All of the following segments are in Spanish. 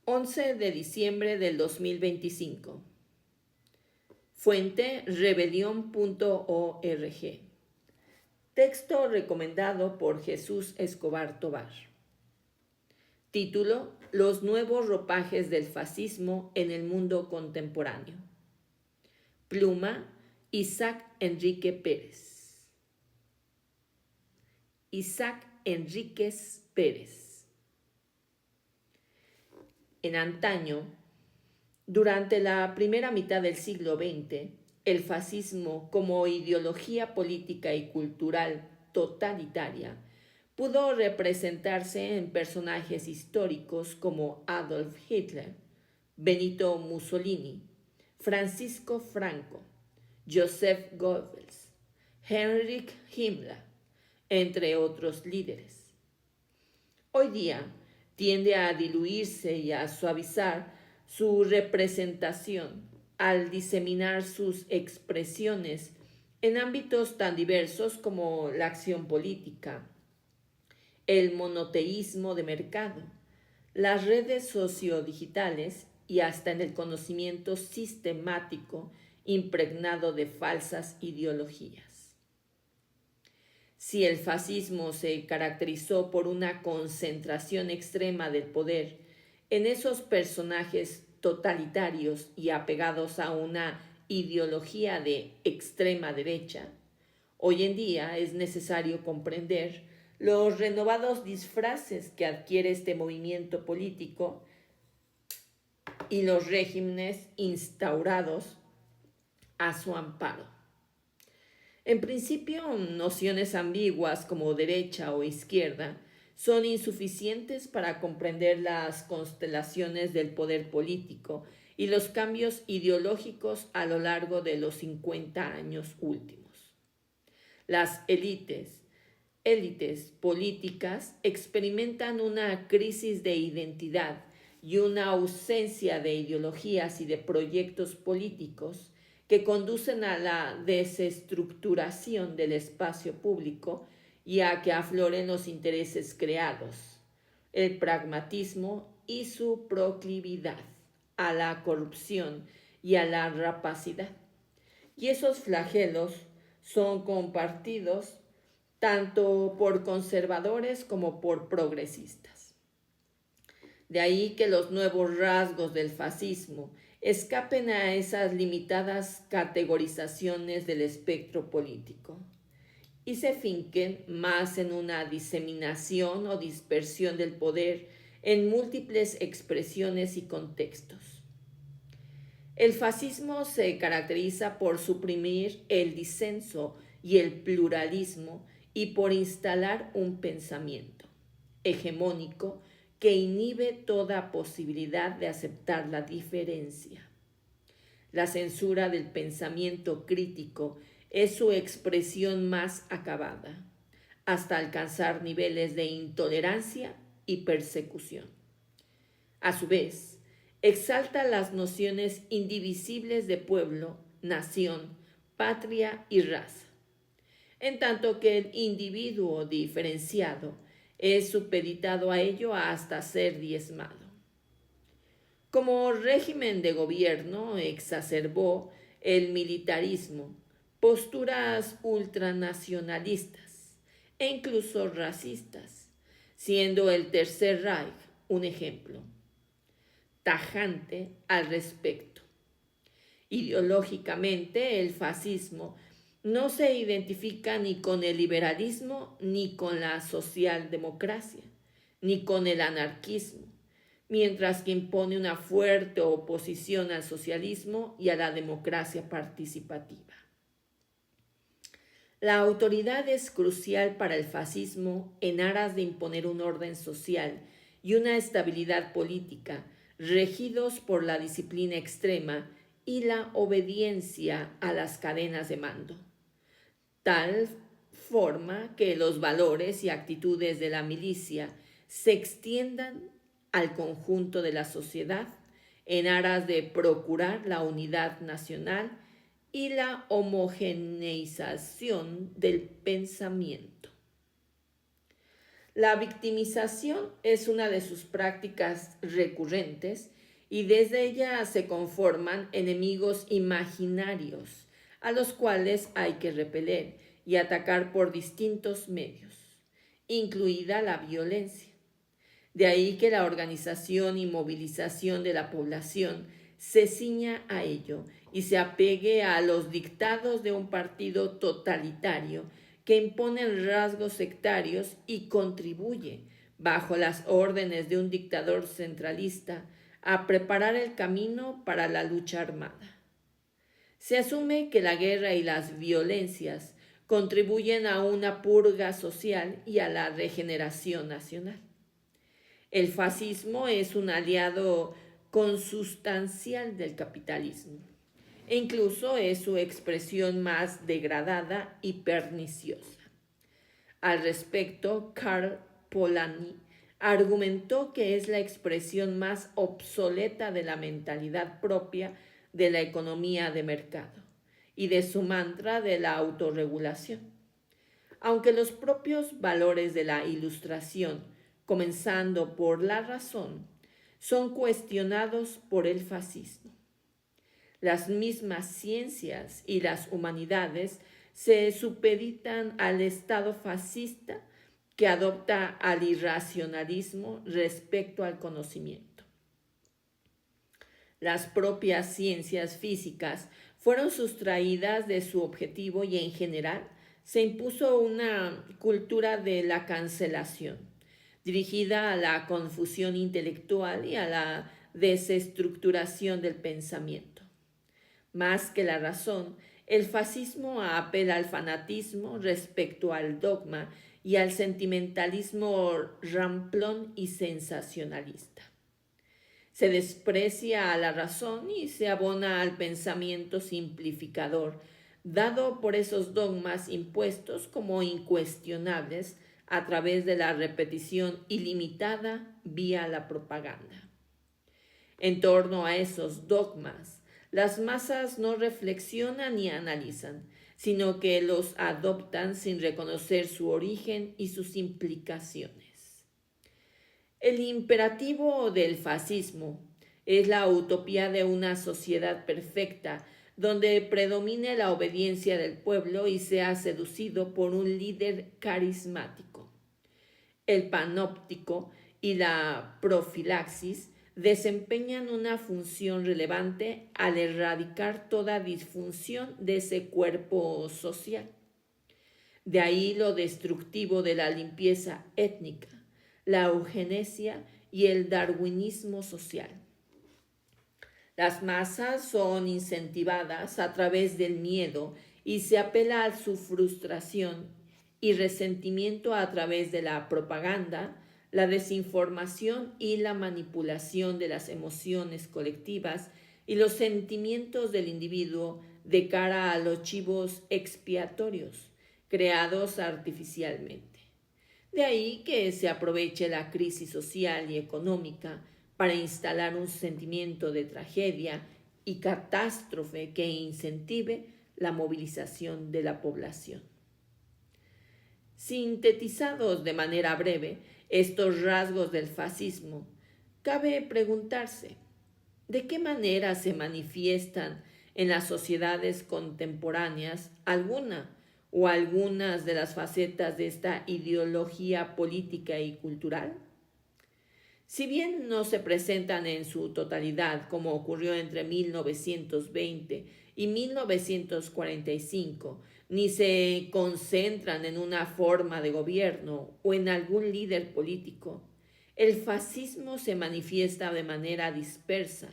11 de diciembre del 2025. Fuente rebelión.org. Texto recomendado por Jesús Escobar Tovar. Título: Los nuevos ropajes del fascismo en el mundo contemporáneo. Pluma: Isaac Enrique Pérez. Isaac Enríquez Pérez. En antaño, durante la primera mitad del siglo XX, el fascismo, como ideología política y cultural totalitaria, pudo representarse en personajes históricos como Adolf Hitler, Benito Mussolini, Francisco Franco, Joseph Goebbels, Heinrich Himmler, entre otros líderes. Hoy día tiende a diluirse y a suavizar su representación al diseminar sus expresiones en ámbitos tan diversos como la acción política, el monoteísmo de mercado, las redes sociodigitales y hasta en el conocimiento sistemático impregnado de falsas ideologías. Si el fascismo se caracterizó por una concentración extrema del poder en esos personajes totalitarios y apegados a una ideología de extrema derecha, hoy en día es necesario comprender los renovados disfraces que adquiere este movimiento político y los regímenes instaurados a su amparo. En principio, nociones ambiguas como derecha o izquierda son insuficientes para comprender las constelaciones del poder político y los cambios ideológicos a lo largo de los 50 años últimos. Las élites políticas experimentan una crisis de identidad y una ausencia de ideologías y de proyectos políticos que conducen a la desestructuración del espacio público y a que afloren los intereses creados, el pragmatismo y su proclividad a la corrupción y a la rapacidad. Y esos flagelos son compartidos tanto por conservadores como por progresistas. De ahí que los nuevos rasgos del fascismo escapen a esas limitadas categorizaciones del espectro político y se finquen más en una diseminación o dispersión del poder en múltiples expresiones y contextos. El fascismo se caracteriza por suprimir el disenso y el pluralismo y por instalar un pensamiento hegemónico que inhibe toda posibilidad de aceptar la diferencia. La censura del pensamiento crítico es su expresión más acabada, hasta alcanzar niveles de intolerancia y persecución. A su vez, exalta las nociones indivisibles de pueblo, nación, patria y raza, en tanto que el individuo diferenciado es supeditado a ello hasta ser diezmado. Como régimen de gobierno exacerbó el militarismo, posturas ultranacionalistas e incluso racistas, siendo el Tercer Reich un ejemplo tajante al respecto. Ideológicamente, el fascismo no se identifica ni con el liberalismo, ni con la socialdemocracia, ni con el anarquismo, mientras que impone una fuerte oposición al socialismo y a la democracia participativa. La autoridad es crucial para el fascismo en aras de imponer un orden social y una estabilidad política regidos por la disciplina extrema y la obediencia a las cadenas de mando, tal forma que los valores y actitudes de la milicia se extiendan al conjunto de la sociedad en aras de procurar la unidad nacional y la homogeneización del pensamiento. La victimización es una de sus prácticas recurrentes y desde ella se conforman enemigos imaginarios a los cuales hay que repeler y atacar por distintos medios, incluida la violencia. De ahí que la organización y movilización de la población se ciña a ello y se apegue a los dictados de un partido totalitario que impone rasgos sectarios y contribuye, bajo las órdenes de un dictador centralista, a preparar el camino para la lucha armada. Se asume que la guerra y las violencias contribuyen a una purga social y a la regeneración nacional. El fascismo es un aliado consustancial del capitalismo e incluso es su expresión más degradada y perniciosa. Al respecto, Karl Polanyi argumentó que es la expresión más obsoleta de la mentalidad propia de la economía de mercado y de su mantra de la autorregulación. Aunque los propios valores de la Ilustración, comenzando por la razón, son cuestionados por el fascismo. Las mismas ciencias y las humanidades se supeditan al Estado fascista que adopta al irracionalismo respecto al conocimiento. Las propias ciencias físicas fueron sustraídas de su objetivo y en general se impuso una cultura de la cancelación, dirigida a la confusión intelectual y a la desestructuración del pensamiento. Más que la razón, el fascismo apela al fanatismo respecto al dogma y al sentimentalismo ramplón y sensacionalista. Se desprecia a la razón y se abona al pensamiento simplificador, dado por esos dogmas impuestos como incuestionables a través de la repetición ilimitada vía la propaganda. En torno a esos dogmas, las masas no reflexionan ni analizan, sino que los adoptan sin reconocer su origen y sus implicaciones. El imperativo del fascismo es la utopía de una sociedad perfecta donde predomine la obediencia del pueblo y sea seducido por un líder carismático. El panóptico y la profilaxis desempeñan una función relevante al erradicar toda disfunción de ese cuerpo social. De ahí lo destructivo de la limpieza étnica, la eugenesia y el darwinismo social. Las masas son incentivadas a través del miedo y se apela a su frustración y resentimiento a través de la propaganda, la desinformación y la manipulación de las emociones colectivas y los sentimientos del individuo de cara a los chivos expiatorios creados artificialmente. De ahí que se aproveche la crisis social y económica para instalar un sentimiento de tragedia y catástrofe que incentive la movilización de la población. Sintetizados de manera breve estos rasgos del fascismo, cabe preguntarse, ¿de qué manera se manifiestan en las sociedades contemporáneas alguna o algunas de las facetas de esta ideología política y cultural? Si bien no se presentan en su totalidad como ocurrió entre 1920 y 1945, ni se concentran en una forma de gobierno o en algún líder político, el fascismo se manifiesta de manera dispersa,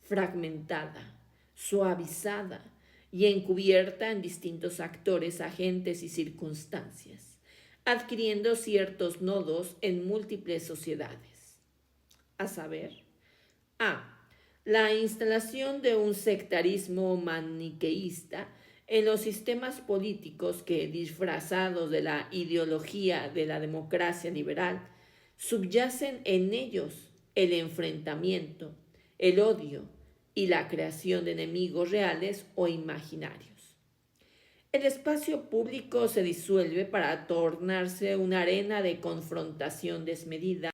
fragmentada, suavizada y encubierta en distintos actores, agentes y circunstancias, adquiriendo ciertos nodos en múltiples sociedades. A saber, a. La instalación de un sectarismo maniqueísta en los sistemas políticos que, disfrazados de la ideología de la democracia liberal, subyacen en ellos el enfrentamiento, el odio y la creación de enemigos reales o imaginarios. El espacio público se disuelve para tornarse una arena de confrontación desmedida